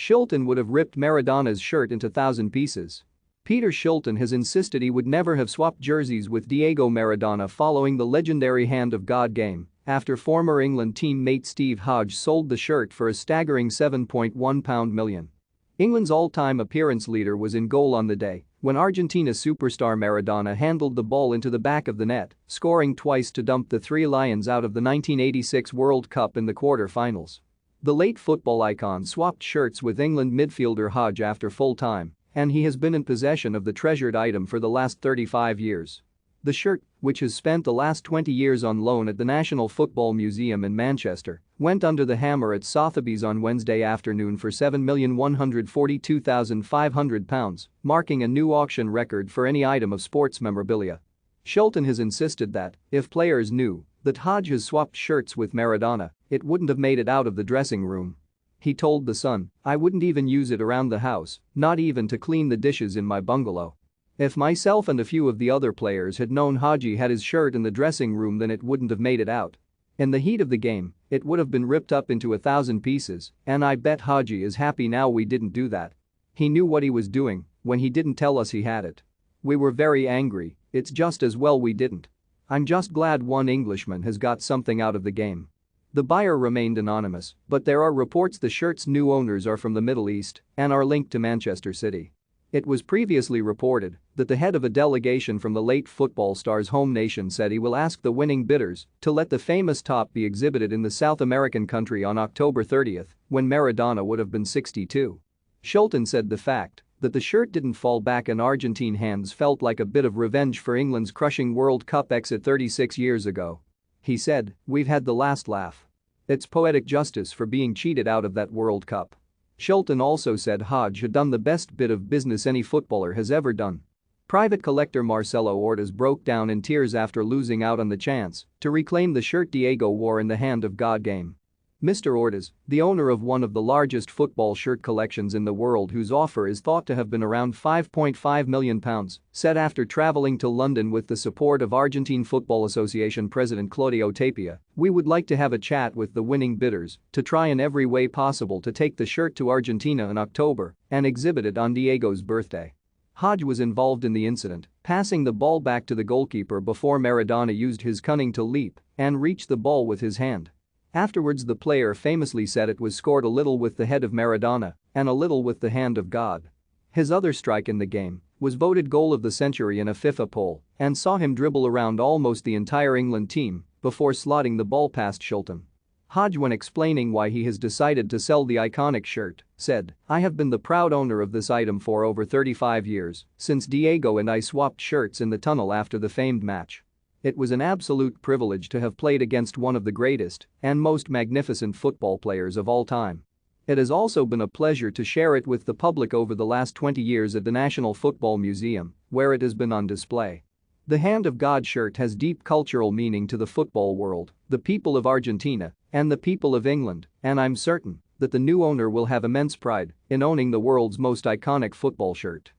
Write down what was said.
Shilton would have ripped Maradona's shirt into 1,000 pieces. Peter Shilton has insisted he would never have swapped jerseys with Diego Maradona following the legendary Hand of God game, after former England teammate Steve Hodge sold the shirt for a staggering £7.1 million. England's all-time appearance leader was in goal on the day when Argentina superstar Maradona handled the ball into the back of the net, scoring twice to dump the Three Lions out of the 1986 World Cup in the quarter-finals. The late football icon swapped shirts with England midfielder Hodge after full time, and he has been in possession of the treasured item for the last 35 years. The shirt, which has spent the last 20 years on loan at the National Football Museum in Manchester, went under the hammer at Sotheby's on Wednesday afternoon for £7,142,500, marking a new auction record for any item of sports memorabilia. Shilton has insisted that, if players knew that Hodge has swapped shirts with Maradona, it wouldn't have made it out of the dressing room. He told The Sun, "I wouldn't even use it around the house, not even to clean the dishes in my bungalow. If myself and a few of the other players had known Hodgie had his shirt in the dressing room, then it wouldn't have made it out. In the heat of the game, it would have been ripped up into 1,000 pieces, and I bet Hodgie is happy now we didn't do that. He knew what he was doing when he didn't tell us he had it. We were very angry, it's just as well we didn't. I'm just glad one Englishman has got something out of the game." The buyer remained anonymous, but there are reports the shirt's new owners are from the Middle East and are linked to Manchester City. It was previously reported that the head of a delegation from the late football star's home nation said he will ask the winning bidders to let the famous top be exhibited in the South American country on October 30, when Maradona would have been 62. Shilton said the fact that the shirt didn't fall back in Argentine hands felt like a bit of revenge for England's crushing World Cup exit 36 years ago. He said, "We've had the last laugh. It's poetic justice for being cheated out of that World Cup." Shilton also said Hodge had done the best bit of business any footballer has ever done. Private collector Marcelo Ortiz broke down in tears after losing out on the chance to reclaim the shirt Diego wore in the Hand of God game. Mr. Ortiz, the owner of one of the largest football shirt collections in the world whose offer is thought to have been around £5.5 million, said after traveling to London with the support of Argentine Football Association President Claudio Tapia, "We would like to have a chat with the winning bidders to try in every way possible to take the shirt to Argentina in October and exhibit it on Diego's birthday." Hodge was involved in the incident, passing the ball back to the goalkeeper before Maradona used his cunning to leap and reach the ball with his hand. Afterwards, the player famously said it was scored a little with the head of Maradona and a little with the hand of God. His other strike in the game was voted goal of the century in a FIFA poll and saw him dribble around almost the entire England team before slotting the ball past Shilton. Hodge, when explaining why he has decided to sell the iconic shirt, said, "I have been the proud owner of this item for over 35 years, since Diego and I swapped shirts in the tunnel after the famed match. It was an absolute privilege to have played against one of the greatest and most magnificent football players of all time. It has also been a pleasure to share it with the public over the last 20 years at the National Football Museum, where it has been on display." The Hand of God shirt has deep cultural meaning to the football world, the people of Argentina, and the people of England, and I'm certain that the new owner will have immense pride in owning the world's most iconic football shirt.